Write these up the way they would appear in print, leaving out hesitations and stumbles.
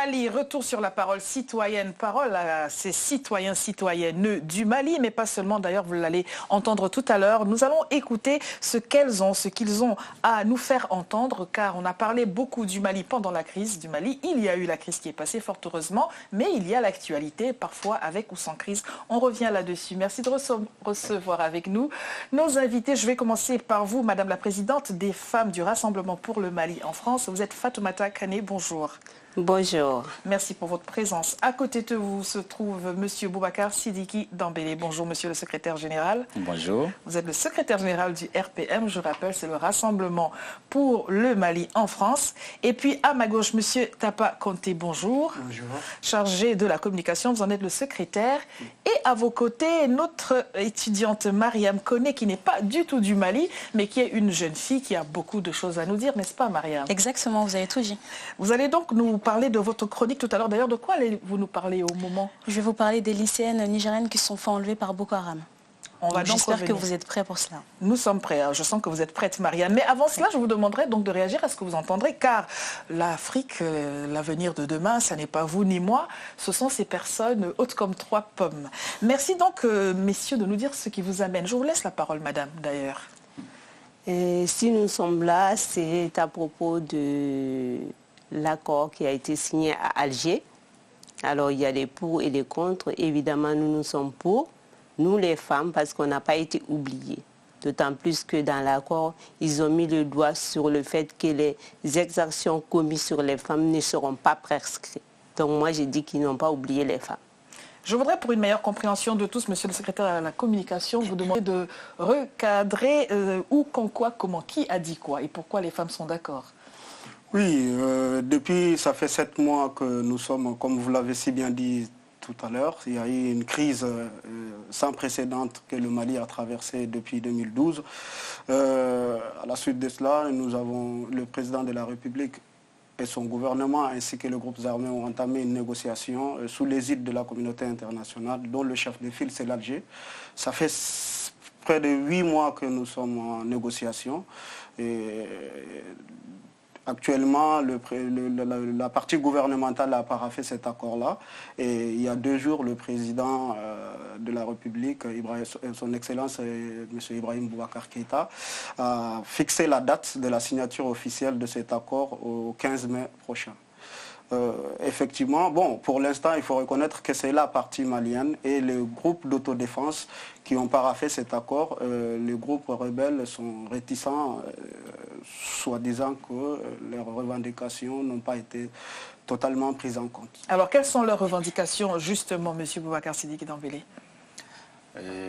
Mali, retour sur la parole citoyenne, parole à ces citoyens, citoyennes du Mali, mais pas seulement d'ailleurs, vous l'allez entendre tout à l'heure. Nous allons écouter ce qu'ils ont à nous faire entendre, car on a parlé beaucoup du Mali pendant la crise du Mali. Il y a eu la crise qui est passée, fort heureusement, mais il y a l'actualité, parfois avec ou sans crise. On revient là-dessus. Merci de recevoir avec nous nos invités. Je vais commencer par vous, Madame la Présidente des femmes du Rassemblement pour le Mali en France. Vous êtes Fatoumata Kane, bonjour. Bonjour. Merci pour votre présence. À côté de vous se trouve Monsieur Boubacar Sidiki Dambélé. Bonjour Monsieur le secrétaire général. Bonjour. Vous êtes le secrétaire général du RPM, je rappelle, c'est le Rassemblement pour le Mali en France. Et puis à ma gauche, Monsieur Tapa Conté, bonjour. Bonjour. Chargé de la communication, vous en êtes le secrétaire. Et à vos côtés, notre étudiante Mariam Koné, qui n'est pas du tout du Mali, mais qui est une jeune fille qui a beaucoup de choses à nous dire, n'est-ce pas Mariam? Exactement, vous avez tout dit. Vous allez donc nous parler de votre chronique tout à l'heure. D'ailleurs, de quoi allez-vous nous parler au moment? Je vais vous parler des lycéennes nigériennes qui se sont fait enlever par Boko Haram. J'espère que vous êtes prêts pour cela. Nous sommes prêts. Je sens que vous êtes prête, Marianne. Mais avant cela, je vous demanderai donc de réagir à ce que vous entendrez, car l'Afrique, l'avenir de demain, ça n'est pas vous ni moi. Ce sont ces personnes hautes comme trois pommes. Merci donc, messieurs, de nous dire ce qui vous amène. Je vous laisse la parole, madame, d'ailleurs. Si nous sommes là, c'est à propos de l'accord qui a été signé à Alger. Alors, il y a les pour et les contre. Évidemment, nous sommes pour, nous les femmes, parce qu'on n'a pas été oubliés. D'autant plus que dans l'accord, ils ont mis le doigt sur le fait que les exactions commises sur les femmes ne seront pas prescrites. Donc moi, j'ai dit qu'ils n'ont pas oublié les femmes. Je voudrais, pour une meilleure compréhension de tous, monsieur le secrétaire à la communication, vous demander de recadrer où, quand, quoi, comment, qui a dit quoi et pourquoi les femmes sont d'accord. Oui, depuis, ça fait 7 mois que nous sommes, comme vous l'avez si bien dit tout à l'heure, il y a eu une crise sans précédent que le Mali a traversée depuis 2012. À la suite de cela, nous avons le président de la République et son gouvernement ainsi que les groupes armés ont entamé une négociation sous l'égide de la communauté internationale, dont le chef de file, c'est l'Alger. Ça fait près de 8 mois que nous sommes en négociation. Et actuellement, la partie gouvernementale a paraphé cet accord-là. Et il y a 2 jours, le président de la République, son Excellence M. Ibrahim Boubacar Keïta, a fixé la date de la signature officielle de cet accord au 15 mai prochain. Effectivement, bon, pour l'instant, il faut reconnaître que c'est la partie malienne et les groupes d'autodéfense qui ont paraphé cet accord. Les groupes rebelles sont réticents, soi-disant que leurs revendications n'ont pas été totalement prises en compte. Alors, quelles sont leurs revendications, justement, M. Boubacar Sidiki Dambélé?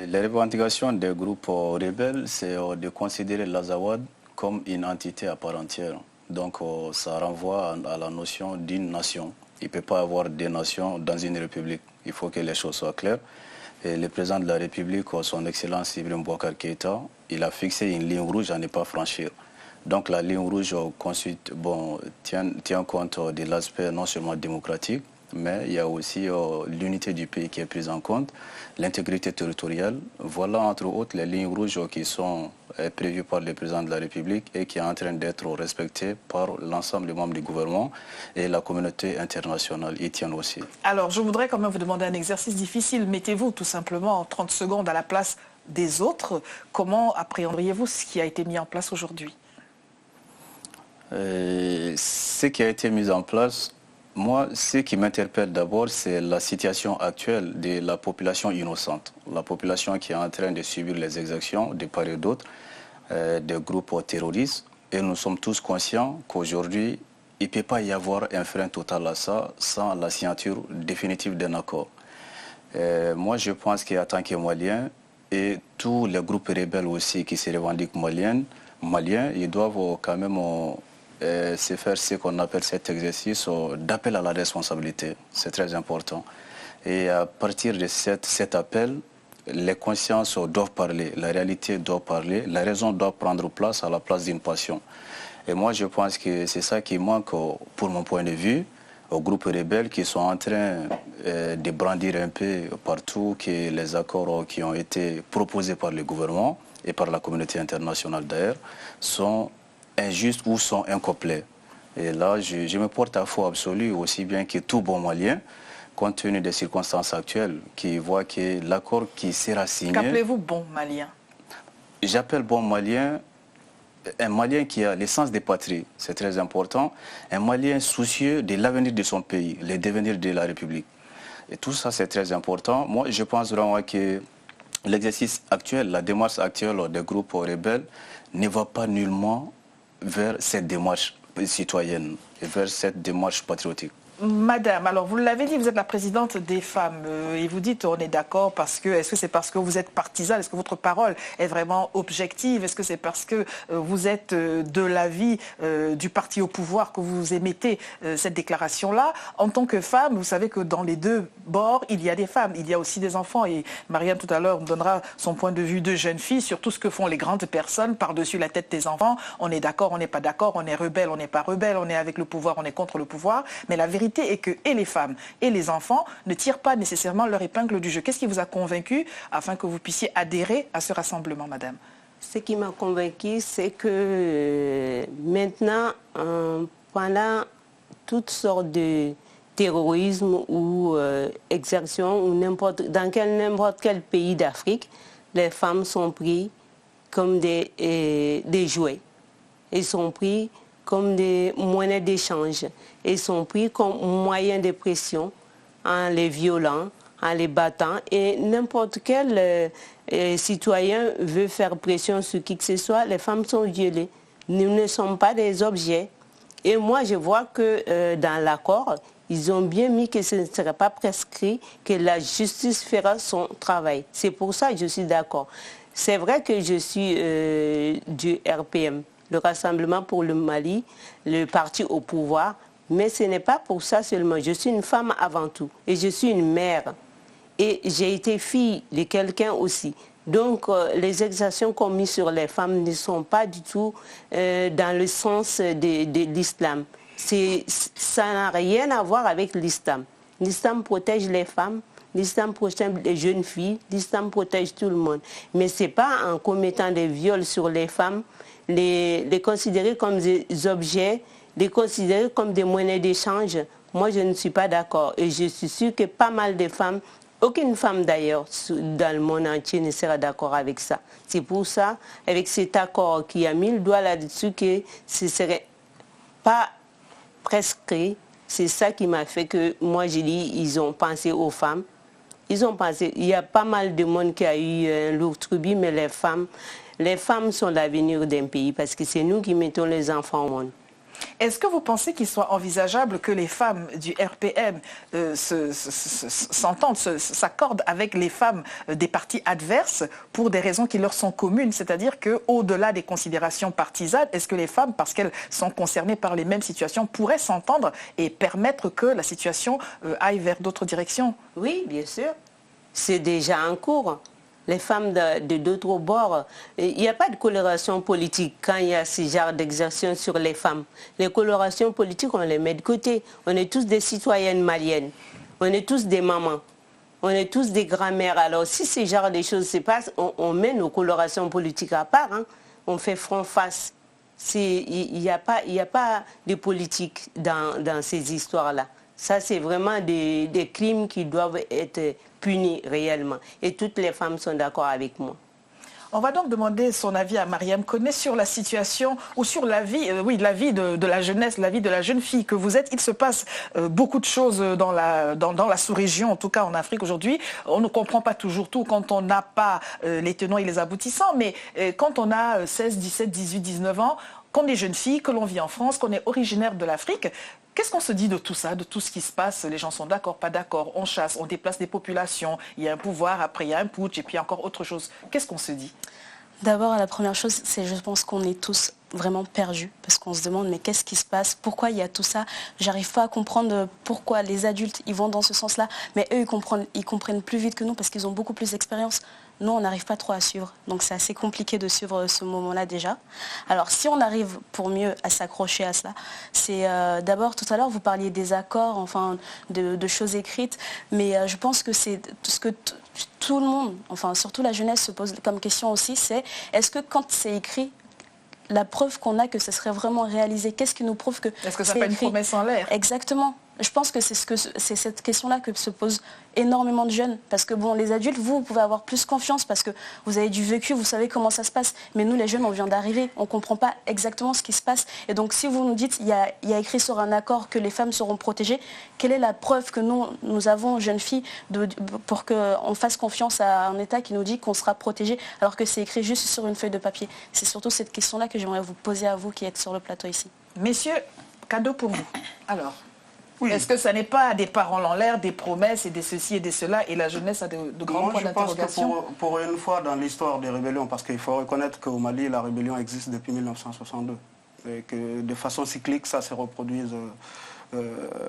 Les revendications des groupes rebelles, c'est de considérer l'Azawad comme une entité à part entière. Donc ça renvoie à la notion d'une nation. Il ne peut pas y avoir des nations dans une république. Il faut que les choses soient claires. Et le président de la République, son Excellence Ibrahim Boubacar Keïta, il a fixé une ligne rouge à ne pas franchir. Donc la ligne rouge tient compte de l'aspect non seulement démocratique, mais il y a aussi l'unité du pays qui est prise en compte, l'intégrité territoriale. Voilà entre autres les lignes rouges qui sont prévues par le président de la République et qui est en train d'être respectées par l'ensemble des membres du gouvernement et la communauté internationale y tiennent aussi. Alors je voudrais quand même vous demander un exercice difficile. Mettez-vous tout simplement en 30 secondes à la place des autres. Comment appréhenderiez-vous ce qui a été mis en place aujourd'hui? Ce qui a été mis en place, moi, ce qui m'interpelle d'abord, c'est la situation actuelle de la population innocente. La population qui est en train de subir les exactions de part et d'autre des groupes terroristes. Et nous sommes tous conscients qu'aujourd'hui, il ne peut pas y avoir un frein total à ça sans la signature définitive d'un accord. Moi, je pense qu'en tant que Malien, et tous les groupes rebelles aussi qui se revendiquent maliens, ils doivent quand même c'est faire ce qu'on appelle cet exercice d'appel à la responsabilité. C'est très important. Et à partir de cet appel, les consciences doivent parler, la réalité doit parler, la raison doit prendre place à la place d'une passion. Et moi, je pense que c'est ça qui manque, pour mon point de vue, aux groupes rebelles qui sont en train de brandir un peu partout que les accords qui ont été proposés par le gouvernement et par la communauté internationale d'ailleurs sont injustes ou sont incomplets. Et là, je me porte à foi absolue, aussi bien que tout bon Malien, compte tenu des circonstances actuelles, qui voit que l'accord qui sera signé... Qu'appelez-vous bon Malien? J'appelle bon Malien un Malien qui a l'essence des patries, c'est très important, un Malien soucieux de l'avenir de son pays, le devenir de la République. Et tout ça, c'est très important. Moi, je pense vraiment que l'exercice actuel, la démarche actuelle des groupes rebelles ne va pas nullement vers cette démarche citoyenne et vers cette démarche patriotique. Madame, alors vous l'avez dit, vous êtes la présidente des femmes et vous dites on est d'accord parce que, est-ce que c'est parce que vous êtes partisane, est-ce que votre parole est vraiment objective, est-ce que c'est parce que vous êtes de l'avis du parti au pouvoir que vous émettez cette déclaration-là? En tant que femme, vous savez que dans les deux bords, il y a des femmes, il y a aussi des enfants et Mariam tout à l'heure nous donnera son point de vue de jeune fille sur tout ce que font les grandes personnes par-dessus la tête des enfants. On est d'accord, on n'est pas d'accord, on est rebelle, on n'est pas rebelle, on est avec le pouvoir, on est contre le pouvoir, mais la vérité est que et les femmes et les enfants ne tirent pas nécessairement leur épingle du jeu. Qu'est-ce qui vous a convaincu afin que vous puissiez adhérer à ce rassemblement, madame? Ce qui m'a convaincu, c'est que maintenant, pendant toutes sortes de terrorisme ou exactions, ou dans n'importe quel pays d'Afrique, les femmes sont prises comme des jouets. Ils sont pris comme des moyens d'échange. Ils sont pris comme moyens de pression en les violant, en les battant. Et n'importe quel citoyen veut faire pression sur qui que ce soit, les femmes sont violées. Nous ne sommes pas des objets. Et moi, je vois que dans l'accord, ils ont bien mis que ce ne serait pas prescrit, que la justice fera son travail. C'est pour ça que je suis d'accord. C'est vrai que je suis du RPM, le Rassemblement pour le Mali, le parti au pouvoir, mais ce n'est pas pour ça seulement. Je suis une femme avant tout et je suis une mère. Et j'ai été fille de quelqu'un aussi. Donc les exactions commises sur les femmes ne sont pas du tout dans le sens de l'islam. Ça n'a rien à voir avec l'islam. L'islam protège les femmes, l'islam protège les jeunes filles, l'islam protège tout le monde. Mais ce n'est pas en commettant des viols sur les femmes, les considérer comme des objets, les considérer comme des monnaies d'échange. Moi, je ne suis pas d'accord. Et je suis sûre que pas mal de femmes, aucune femme d'ailleurs dans le monde entier ne sera d'accord avec ça. C'est pour ça, avec cet accord qui a mis le doigt là-dessus, que ce ne serait pas prescrit. C'est ça qui m'a fait que moi, j'ai dit, ils ont pensé aux femmes. Ils ont pensé, il y a pas mal de monde qui a eu un lourd tribut, mais les femmes sont l'avenir d'un pays parce que c'est nous qui mettons les enfants au monde. Est-ce que vous pensez qu'il soit envisageable que les femmes du RPM s'entendent, s'accordent avec les femmes des partis adverses pour des raisons qui leur sont communes? C'est-à-dire qu'au-delà des considérations partisanes, est-ce que les femmes, parce qu'elles sont concernées par les mêmes situations, pourraient s'entendre et permettre que la situation aille vers d'autres directions? Oui, bien sûr. C'est déjà en cours. Les femmes de d'autres bords, il n'y a pas de coloration politique quand il y a ce genre d'exercice sur les femmes. Les colorations politiques, on les met de côté. On est tous des citoyennes maliennes. On est tous des mamans. On est tous des grands-mères. Alors si ce genre de choses se passent, on met nos colorations politiques à part. Hein. On fait front face. Il n'y a pas de politique dans ces histoires-là. Ça, c'est vraiment des crimes qui doivent être punis réellement. Et toutes les femmes sont d'accord avec moi. On va donc demander son avis à Mariam Koné sur la situation ou sur la vie, la vie de la jeunesse, la vie de la jeune fille que vous êtes. Il se passe beaucoup de choses dans la sous-région, en tout cas en Afrique aujourd'hui. On ne comprend pas toujours tout quand on n'a pas les tenants et les aboutissants, mais quand on a 16, 17, 18, 19 ans, qu'on est jeune fille, que l'on vit en France, qu'on est originaire de l'Afrique, qu'est-ce qu'on se dit de tout ça, de tout ce qui se passe? Les gens sont d'accord, pas d'accord, on chasse, on déplace des populations, il y a un pouvoir, après il y a un putsch et puis encore autre chose. Qu'est-ce qu'on se dit? D'abord, la première chose, c'est je pense qu'on est tous vraiment perdus parce qu'on se demande mais qu'est-ce qui se passe? Pourquoi il y a tout ça? J'arrive pas à comprendre pourquoi les adultes ils vont dans ce sens-là, mais eux ils comprennent plus vite que nous parce qu'ils ont beaucoup plus d'expérience. Nous, on n'arrive pas trop à suivre, donc c'est assez compliqué de suivre ce moment-là déjà. Alors si on arrive pour mieux à s'accrocher à cela, c'est d'abord tout à l'heure vous parliez des accords, enfin de choses écrites, mais je pense que c'est ce que tout le monde, enfin surtout la jeunesse se pose comme question aussi, c'est est-ce que quand c'est écrit, la preuve qu'on a que ce serait vraiment réalisé? Qu'est-ce qui nous prouve que... Est-ce que ça fait une promesse en l'air? Exactement. Je pense que c'est cette question-là que se posent énormément de jeunes. Parce que bon, les adultes, vous pouvez avoir plus confiance parce que vous avez du vécu, vous savez comment ça se passe. Mais nous, les jeunes, on vient d'arriver, on ne comprend pas exactement ce qui se passe. Et donc, si vous nous dites, il y a écrit sur un accord que les femmes seront protégées, quelle est la preuve que nous avons, jeunes filles, pour qu'on fasse confiance à un État qui nous dit qu'on sera protégé, alors que c'est écrit juste sur une feuille de papier? C'est surtout cette question-là que j'aimerais vous poser à vous qui êtes sur le plateau ici. Messieurs, cadeau pour vous. Alors, oui. Est-ce que ça n'est pas des paroles en l'air, des promesses et des ceci et des cela, et la jeunesse a de grands points d'interrogation? Moi, je pense que pour une fois dans l'histoire des rébellions, parce qu'il faut reconnaître qu'au Mali, la rébellion existe depuis 1962, et que de façon cyclique, ça se reproduise.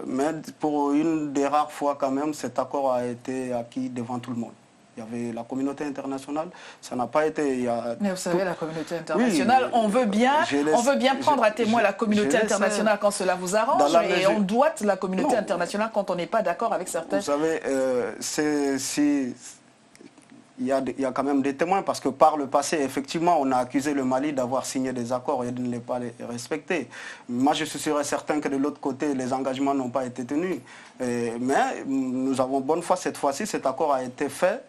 Mais pour une des rares fois quand même, cet accord a été acquis devant tout le monde. Il y avait la communauté internationale, ça n'a pas été... Mais vous savez, la communauté internationale, oui, on veut bien prendre à témoin la communauté internationale quand cela vous arrange, et on doite la communauté internationale quand on n'est pas d'accord avec certaines... Vous savez, il y a quand même des témoins, parce que par le passé, effectivement, on a accusé le Mali d'avoir signé des accords et de ne pas les respecter. Moi, je suis sûr et certain que de l'autre côté, les engagements n'ont pas été tenus. Mais nous avons bonne foi cette fois-ci, cet accord a été fait.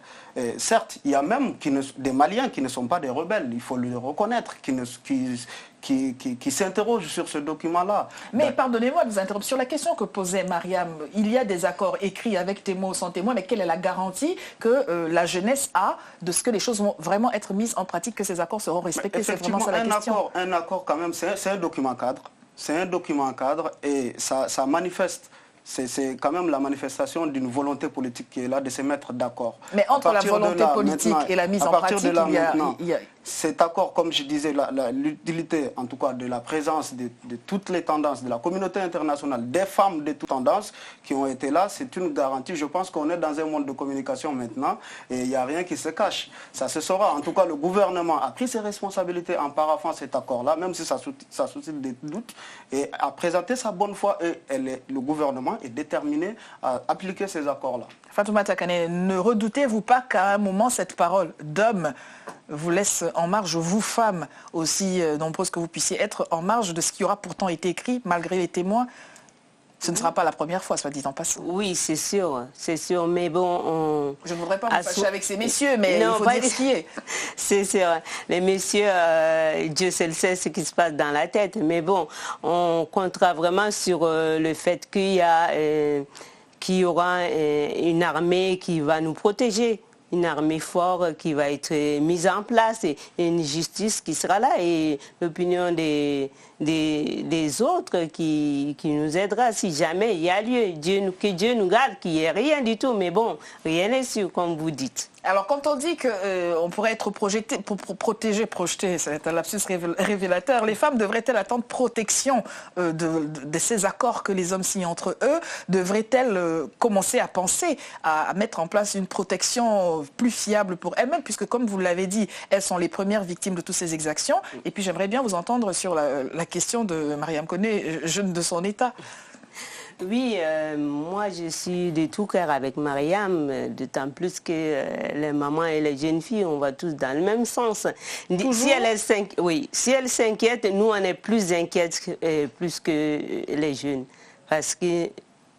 Certes, il y a même des Maliens qui ne sont pas des rebelles, il faut le reconnaître, qui s'interrogent sur ce document-là. Mais pardonnez-moi de vous interrompre. Sur la question que posait Mariam, il y a des accords écrits avec témoin ou sans témoin, mais quelle est la garantie que la jeunesse a de ce que les choses vont vraiment être mises en pratique, que ces accords seront respectés? C'est vraiment ça la question. Un accord quand même, c'est un document cadre. C'est un document cadre et ça manifeste. C'est quand même la manifestation d'une volonté politique qui est là de se mettre d'accord. Mais entre la volonté politique et la mise en pratique, il y a... Cet accord, comme je disais, l'utilité en tout cas de la présence de toutes les tendances, de la communauté internationale, des femmes de toutes tendances qui ont été là, c'est une garantie. Je pense qu'on est dans un monde de communication maintenant et il n'y a rien qui se cache. Ça se saura. En tout cas, le gouvernement a pris ses responsabilités en paraphant cet accord-là, même si ça suscite des doutes, et a présenté sa bonne foi et le gouvernement est déterminé à appliquer ces accords-là. Fatoumata Kane, ne redoutez-vous pas qu'à un moment, cette parole d'homme vous laisse en marge, vous femmes, aussi nombreuses que vous puissiez être, en marge de ce qui aura pourtant été écrit, malgré les témoins? Ce ne sera pas la première fois, soit dit en passant. Oui, c'est sûr, mais bon... Je ne voudrais pas me fâcher avec ces messieurs, mais non, il faut dire ce qui est. C'est sûr, les messieurs, Dieu seul sait ce qui se passe dans la tête, mais bon, on comptera vraiment sur le fait qu'il y aura une armée qui va nous protéger. Une armée forte qui va être mise en place et une justice qui sera là et l'opinion des autres qui nous aidera si jamais il y a lieu. Que Dieu nous garde, qu'il n'y ait rien du tout, mais bon, rien n'est sûr comme vous dites. Alors quand on dit qu'on pourrait être projeté, c'est un lapsus révélateur, les femmes devraient-elles attendre protection de ces accords que les hommes signent entre eux? Devraient-elles commencer à penser à mettre en place une protection plus fiable pour elles-mêmes, puisque comme vous l'avez dit, elles sont les premières victimes de toutes ces exactions? Et puis j'aimerais bien vous entendre sur la question de Mariam Koné, jeune de son état. Oui, moi je suis de tout cœur avec Mariam, d'autant plus que les mamans et les jeunes filles, on va tous dans le même sens. Si elle s'inquiète, nous on est plus inquiètes plus que les jeunes. Parce que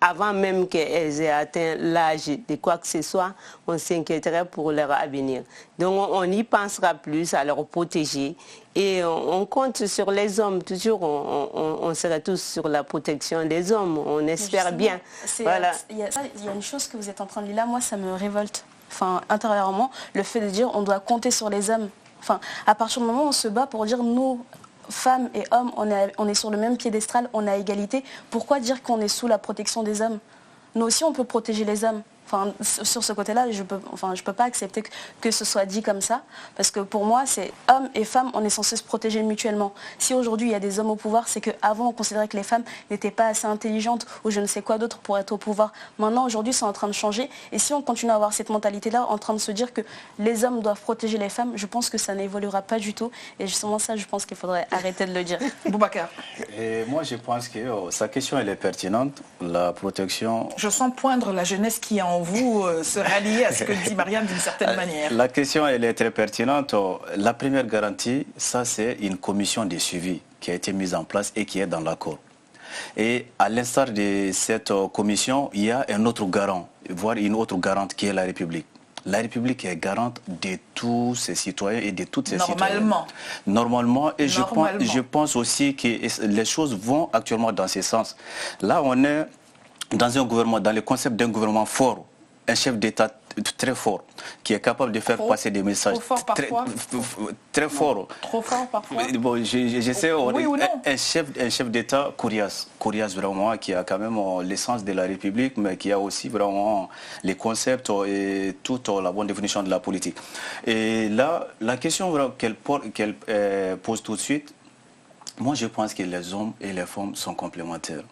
avant même qu'elles aient atteint l'âge de quoi que ce soit, on s'inquiéterait pour leur avenir. Donc on y pensera plus à leur protéger. Et on compte sur les hommes, toujours, on serait tous sur la protection des hommes, on espère bien. Voilà. Il y a une chose que vous êtes en train de dire là, moi ça me révolte, intérieurement, le fait de dire on doit compter sur les hommes. À partir du moment où on se bat pour dire nous, femmes et hommes, on est sur le même piédestal, on a égalité, pourquoi dire qu'on est sous la protection des hommes? Nous aussi on peut protéger les hommes. Sur ce côté-là, je peux pas accepter que ce soit dit comme ça, parce que pour moi, c'est hommes et femmes, on est censé se protéger mutuellement. Si aujourd'hui il y a des hommes au pouvoir, c'est qu'avant on considérait que les femmes n'étaient pas assez intelligentes ou je ne sais quoi d'autre pour être au pouvoir. Maintenant, aujourd'hui, c'est en train de changer. Et si on continue à avoir cette mentalité-là, en train de se dire que les hommes doivent protéger les femmes, je pense que ça n'évoluera pas du tout. Et justement ça, je pense qu'il faudrait arrêter de le dire. Boubacar. Et moi, je pense que sa question, elle est pertinente. La protection... Je sens poindre la jeunesse qui est en selon vous, se rallier à ce que dit Mariam d'une certaine manière? La question, elle est très pertinente. La première garantie, ça c'est une commission de suivi qui a été mise en place et qui est dans l'accord. Et à l'instar de cette commission, il y a un autre garant, voire une autre garante qui est la République. La République est garante de tous ses citoyens et de toutes ses citoyennes. Normalement. Et je pense aussi que les choses vont actuellement dans ce sens. Là, on est dans un gouvernement, dans le concept d'un gouvernement fort, un chef d'État très fort, qui est capable de faire passer des messages très forts. Trop fort parfois. Bon, j'essaie. Oui ou non? Un chef d'État coriace vraiment, qui a quand même l'essence de la République, mais qui a aussi vraiment les concepts et toute la bonne définition de la politique. Et là, la question qu'elle pose tout de suite, moi je pense que les hommes et les femmes sont complémentaires.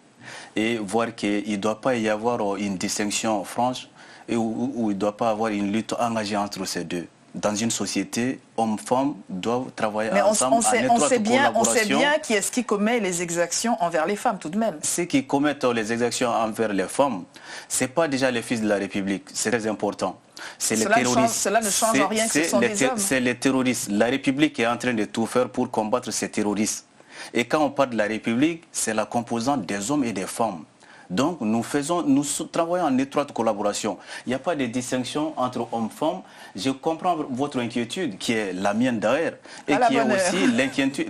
Et voir qu'il ne doit pas y avoir une distinction franche, et où il ne doit pas avoir une lutte engagée entre ces deux. Dans une société, hommes-femmes doivent travailler ensemble en étroite collaboration. On sait bien qui est-ce qui commet les exactions envers les femmes, tout de même. Ceux qui commettent les exactions envers les femmes, ce n'est pas déjà les fils de la République, c'est très important. C'est les terroristes. Cela ne change en rien que ce sont des hommes. C'est les terroristes. La République est en train de tout faire pour combattre ces terroristes. Et quand on parle de la République, c'est la composante des hommes et des femmes. Donc nous travaillons en étroite collaboration. Il n'y a pas de distinction entre hommes et femmes. Je comprends votre inquiétude, qui est la mienne d'ailleurs, et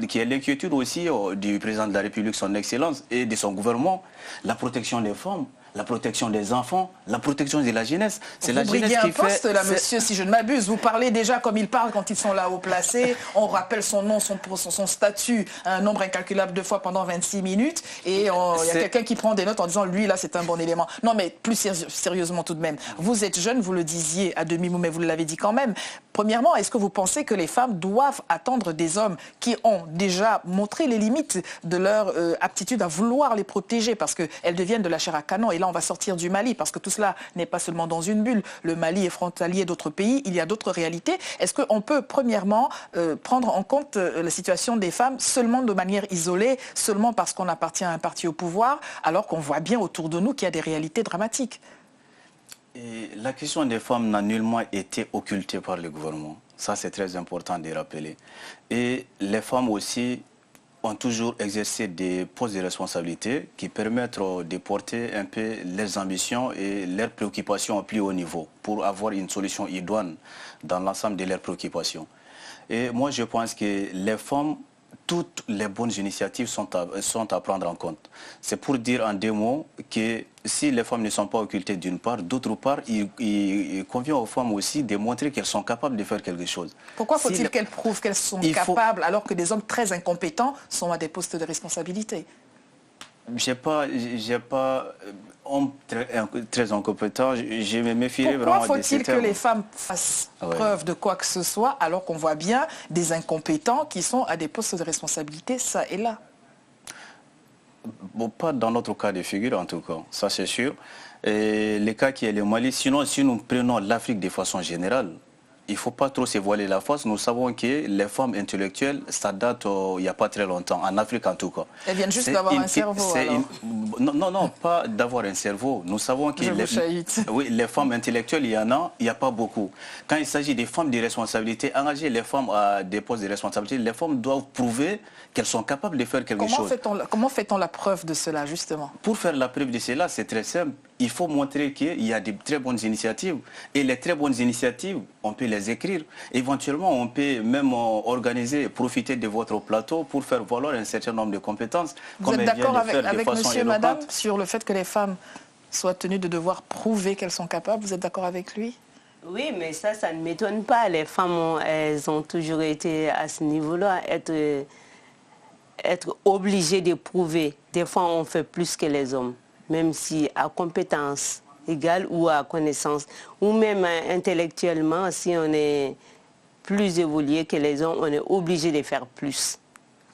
qui est l'inquiétude aussi du président de la République, son Excellence, et de son gouvernement, la protection des femmes, la protection des enfants, la protection de la jeunesse. C'est la jeunesse qui fait... là, monsieur, si je ne m'abuse. Vous parlez déjà comme ils parlent quand ils sont là haut placés. On rappelle son nom, son statut, un nombre incalculable de fois pendant 26 minutes. Et il y a quelqu'un qui prend des notes en disant, lui, là, c'est un bon élément. Non, mais plus sérieusement tout de même. Vous êtes jeune, vous le disiez à demi-mot, mais vous l'avez dit quand même. Premièrement, est-ce que vous pensez que les femmes doivent attendre des hommes qui ont déjà montré les limites de leur aptitude à vouloir les protéger, parce qu'elles deviennent de la chair à canon? Et là, on va sortir du Mali, parce que tout cela n'est pas seulement dans une bulle. Le Mali est frontalier d'autres pays, il y a d'autres réalités. Est-ce qu'on peut, premièrement, prendre en compte la situation des femmes seulement de manière isolée, seulement parce qu'on appartient à un parti au pouvoir, alors qu'on voit bien autour de nous qu'il y a des réalités dramatiques? Et la question des femmes n'a nullement été occultée par le gouvernement. Ça, c'est très important de rappeler. Et les femmes aussi ont toujours exercé des postes de responsabilité qui permettent de porter un peu leurs ambitions et leurs préoccupations au plus haut niveau pour avoir une solution idoine dans l'ensemble de leurs préoccupations. Et moi, je pense que les femmes, toutes les bonnes initiatives sont à prendre en compte. C'est pour dire en deux mots que si les femmes ne sont pas occultées d'une part, d'autre part, il convient aux femmes aussi de montrer qu'elles sont capables de faire quelque chose. Pourquoi faut-il qu'elles prouvent qu'elles sont capables alors que des hommes très incompétents sont à des postes de responsabilité? J'ai pas homme très incompétent, je me méfierais vraiment de ces termes. Pourquoi faut-il que les femmes fassent preuve de quoi que ce soit alors qu'on voit bien des incompétents qui sont à des postes de responsabilité, ça et là? Bon, pas dans notre cas de figure en tout cas, ça c'est sûr. Et les cas qui est le Mali, sinon si nous prenons l'Afrique de façon générale, il ne faut pas trop se voiler la face. Nous savons que les femmes intellectuelles, ça date il n'y a pas très longtemps, en Afrique en tout cas. Elles viennent juste d'avoir un cerveau alors. Non, pas d'avoir un cerveau. Nous savons que les femmes intellectuelles, il n'y a pas beaucoup. Quand il s'agit des femmes de responsabilité, engager les femmes à des postes de responsabilité, les femmes doivent prouver qu'elles sont capables de faire quelque chose. Comment fait-on la preuve de cela, justement? Pour faire la preuve de cela, c'est très simple. Il faut montrer qu'il y a de très bonnes initiatives. Et les très bonnes initiatives, on peut les écrire. Éventuellement, on peut même organiser, profiter de votre plateau pour faire valoir un certain nombre de compétences. Vous êtes d'accord avec monsieur et madame sur le fait que les femmes soient tenues de devoir prouver qu'elles sont capables? Vous êtes d'accord avec lui? Oui, mais ça ne m'étonne pas. Les femmes, elles ont toujours été à ce niveau-là, être obligées de prouver. Des fois, on fait plus que les hommes, même si à compétence égale ou à connaissance, ou même intellectuellement, si on est plus évolué que les hommes, on est obligé de faire plus.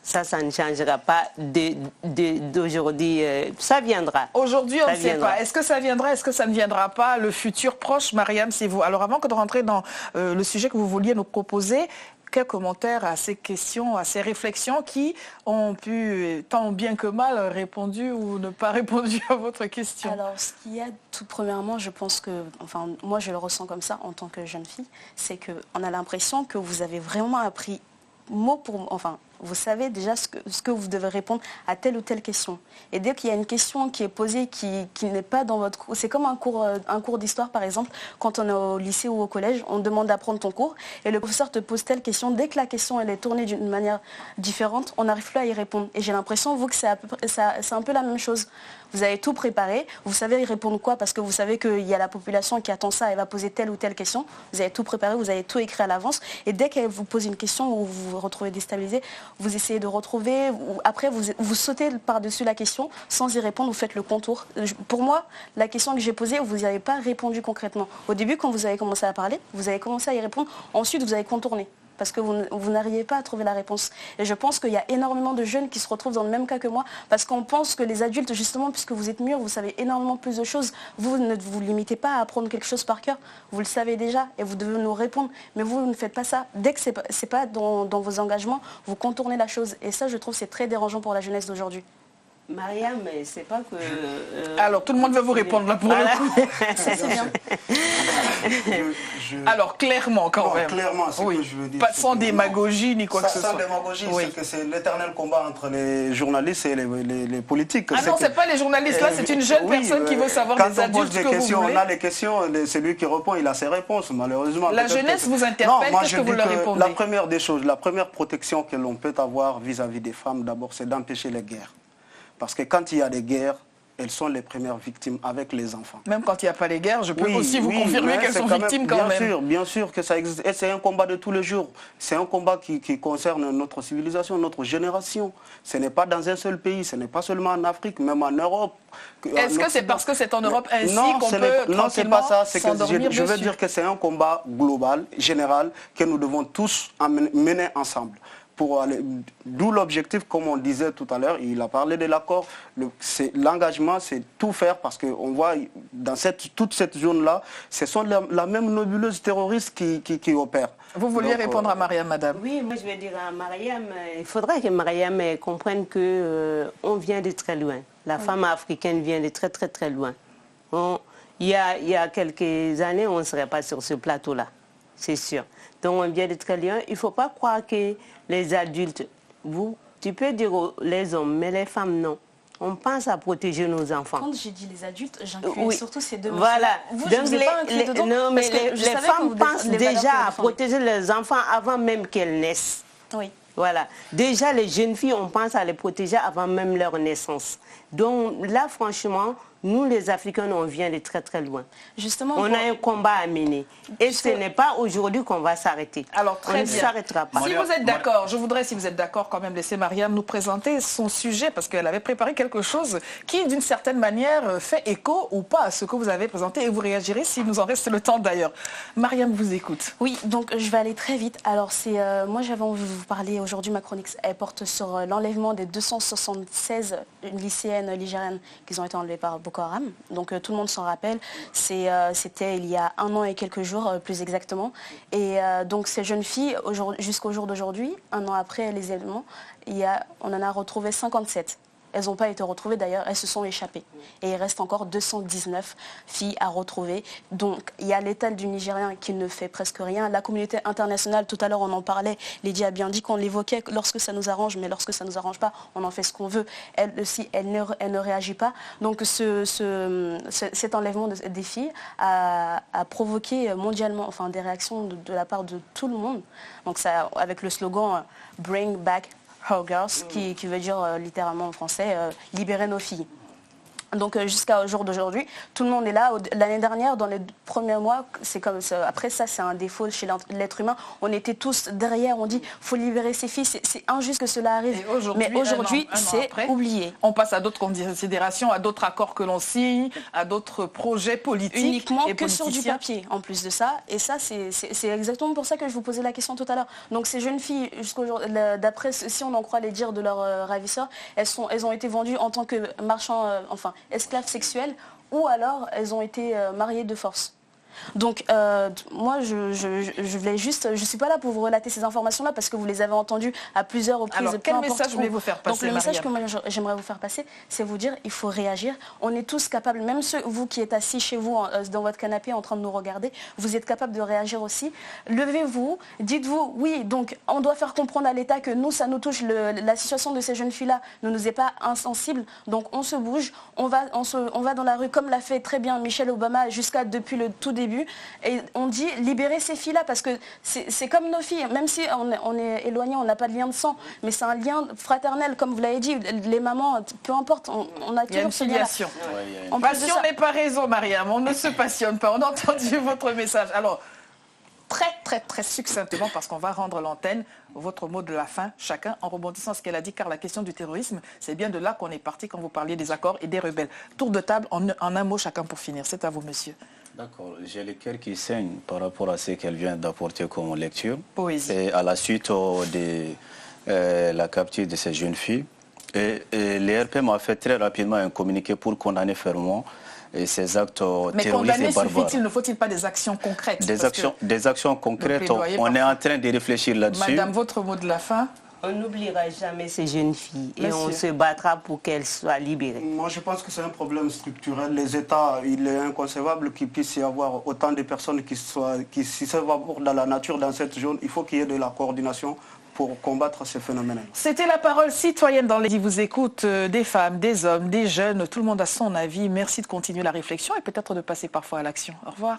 Ça ne changera pas d'aujourd'hui. Ça viendra. Aujourd'hui, on ne sait pas. Est-ce que ça viendra, est-ce que ça ne viendra pas? Le futur proche, Mariam, c'est vous. Alors avant que de rentrer dans le sujet que vous vouliez nous proposer, quel commentaire à ces questions, à ces réflexions qui ont pu, tant bien que mal, répondu ou ne pas répondu à votre question? Alors, ce qu'il y a tout premièrement, je pense que, enfin, moi je le ressens comme ça en tant que jeune fille, c'est qu'on a l'impression que vous avez vraiment appris mot pour mot, enfin, vous savez déjà ce que vous devez répondre à telle ou telle question. Et dès qu'il y a une question qui est posée, qui n'est pas dans votre cours, c'est comme un cours d'histoire par exemple, quand on est au lycée ou au collège, on demande d'apprendre ton cours et le professeur te pose telle question, dès que la question elle est tournée d'une manière différente, on n'arrive plus à y répondre. Et j'ai l'impression, vous, que c'est un peu la même chose. Vous avez tout préparé, vous savez y répondre quoi parce que vous savez qu'il y a la population qui attend ça, elle va poser telle ou telle question. Vous avez tout préparé, vous avez tout écrit à l'avance. Et dès qu'elle vous pose une question où vous vous retrouvez déstabilisé, vous essayez de retrouver, après vous sautez par-dessus la question sans y répondre, vous faites le contour. Pour moi, la question que j'ai posée, vous n'y avez pas répondu concrètement. Au début, quand vous avez commencé à parler, vous avez commencé à y répondre, ensuite vous avez contourné. Parce que vous n'arrivez pas à trouver la réponse. Et je pense qu'il y a énormément de jeunes qui se retrouvent dans le même cas que moi, parce qu'on pense que les adultes, justement, puisque vous êtes mûrs, vous savez énormément plus de choses, vous ne vous limitez pas à apprendre quelque chose par cœur, vous le savez déjà, et vous devez nous répondre, mais vous ne faites pas ça. Dès que c'est pas dans vos engagements, vous contournez la chose. Et ça, je trouve, c'est très dérangeant pour la jeunesse d'aujourd'hui. Mariam, mais c'est pas que... Alors, tout le monde veut vous répondre là pour le coup. C'est bien. Alors, clairement, quand même. Clairement, ce oui. que je veux dire. Pas sans démagogie ni quoi que ce soit. Sans démagogie, oui. c'est que c'est l'éternel combat entre les journalistes et les politiques. Ah non, c'est pas les journalistes, là, c'est une jeune personne qui veut savoir des adultes des questions, on a les questions, celui qui répond, il a ses réponses, malheureusement. La jeunesse vous interpelle, qu'est-ce que vous leur répondez? La première des choses, la première protection que l'on peut avoir vis-à-vis des femmes, d'abord, c'est d'empêcher les guerres. Parce que quand il y a des guerres, elles sont les premières victimes avec les enfants. Même quand il n'y a pas les guerres, je peux aussi vous confirmer qu'elles sont victimes quand même. Bien sûr que ça existe. Et c'est un combat de tous les jours. C'est un combat qui concerne notre civilisation, notre génération. Ce n'est pas dans un seul pays, ce n'est pas seulement en Afrique, même en Europe. Est-ce que c'est parce que c'est en Europe ainsi qu'on peut non, c'est pas ça. Je veux dessus. dire que c'est un combat global, général, que nous devons tous mener ensemble. D'où l'objectif, comme on disait tout à l'heure, il a parlé de l'accord, l'engagement c'est tout faire parce qu'on voit dans toute cette zone-là, ce sont la même nébuleuse terroriste qui opère. Vous vouliez répondre à Mariam, madame? Oui, moi je vais dire à Mariam, il faudrait que Mariam comprenne qu'on vient de très loin. La femme africaine vient de très très très loin. Il y a quelques années, on ne serait pas sur ce plateau-là, c'est sûr. Donc on vient de très loin. Il ne faut pas croire que les adultes, tu peux dire les hommes, mais les femmes, non. On pense à protéger nos enfants. Quand j'ai dit les adultes, j'incluais surtout ces deux. Voilà. Vous, donc les femmes pensent déjà à protéger les enfants avant même qu'elles naissent. Oui. Voilà. Déjà, les jeunes filles, on pense à les protéger avant même leur naissance. Donc là, franchement, nous, les Africains, on vient de très très loin. Justement, on a un combat à mener. Et ce n'est pas aujourd'hui qu'on va s'arrêter. Alors, très bien. On ne s'arrêtera pas. Si vous êtes d'accord, je voudrais, si vous êtes d'accord, quand même laisser Mariam nous présenter son sujet, parce qu'elle avait préparé quelque chose qui, d'une certaine manière, fait écho ou pas à ce que vous avez présenté. Et vous réagirez s'il nous en reste le temps, d'ailleurs. Mariam vous écoute. Oui, donc je vais aller très vite. Alors, moi, j'avais envie de vous parler aujourd'hui, ma chronique, elle porte sur l'enlèvement des 276 lycéennes ligériennes qui ont été enlevées par Boko Haram. Donc tout le monde s'en rappelle, c'était il y a 1 an et quelques jours plus exactement. Et donc ces jeunes filles, jusqu'au jour d'aujourd'hui, 1 an après les événements, on en a retrouvé 57. Elles n'ont pas été retrouvées d'ailleurs, elles se sont échappées. Et il reste encore 219 filles à retrouver. Donc il y a l'État du Nigérien qui ne fait presque rien. La communauté internationale, tout à l'heure on en parlait, Lydie a bien dit qu'on l'évoquait lorsque ça nous arrange, mais lorsque ça ne nous arrange pas, on en fait ce qu'on veut. Elle aussi, elle ne réagit pas. Donc cet enlèvement des filles a provoqué mondialement des réactions de la part de tout le monde. Donc ça, avec le slogan « Bring back Our Girls », qui veut dire littéralement en français libérer nos filles. Donc jusqu'au jour d'aujourd'hui, tout le monde est là. L'année dernière, dans les premiers mois, c'est comme ça. Après ça, c'est un défaut chez l'être humain. On était tous derrière, on dit faut libérer ces filles, c'est injuste que cela arrive. Mais aujourd'hui, c'est oublié. On passe à d'autres considérations, à d'autres accords que l'on signe, à d'autres projets politiques. Uniquement et que sur du papier, en plus de ça. Et ça, c'est exactement pour ça que je vous posais la question tout à l'heure. Donc ces jeunes filles, d'après, si on en croit les dires de leurs ravisseurs, elles ont été vendues en tant que marchands, esclaves sexuels, ou alors elles ont été mariées de force. Donc, moi, je voulais juste... Je ne suis pas là pour vous relater ces informations-là parce que vous les avez entendues à plusieurs reprises. Alors, quel message voulez-vous faire passer, Donc, le message que Mariam? moi, j'aimerais vous faire passer, c'est vous dire, il faut réagir. On est tous capables, même vous qui êtes assis chez vous, dans votre canapé, en train de nous regarder, vous êtes capables de réagir aussi. Levez-vous, dites-vous, oui, donc, on doit faire comprendre à l'État que nous, ça nous touche. La situation de ces jeunes filles-là ne nous est pas insensible. Donc, on se bouge, on va dans la rue, comme l'a fait très bien Michelle Obama depuis le tout début. Et on dit libérer ces filles-là parce que c'est comme nos filles, même si on est éloignés, on n'a pas de lien de sang, mais c'est un lien fraternel, comme vous l'avez dit, les mamans, peu importe, on a toujours ce lien-là. Passion n'est pas raison, Mariam, on ne se passionne pas, on a entendu votre message. Alors, très succinctement, parce qu'on va rendre l'antenne, votre mot de la fin, chacun, en rebondissant à ce qu'elle a dit, car la question du terrorisme, c'est bien de là qu'on est parti quand vous parliez des accords et des rebelles. Tour de table, en un mot chacun pour finir. C'est à vous, monsieur. D'accord, j'ai le cœur qui saigne par rapport à ce qu'elle vient d'apporter comme lecture. Poésie. Et à la suite de la capture de ces jeunes filles. Et l'ERP m'a fait très rapidement un communiqué pour condamner fermement ces actes terroristes et barbares. Mais condamner, ne faut-il pas des actions concrètes? Des actions concrètes, on est en train de réfléchir là-dessus. Madame, votre mot de la fin? On n'oubliera jamais ces jeunes filles et on se battra pour qu'elles soient libérées. Moi, je pense que c'est un problème structurel. Les États, il est inconcevable qu'il puisse y avoir autant de personnes qui s'évaporent dans la nature dans cette zone. Il faut qu'il y ait de la coordination pour combattre ces phénomènes. C'était la parole citoyenne dans les... Vous écoute des femmes, des hommes, des jeunes, tout le monde a son avis. Merci de continuer la réflexion et peut-être de passer parfois à l'action. Au revoir.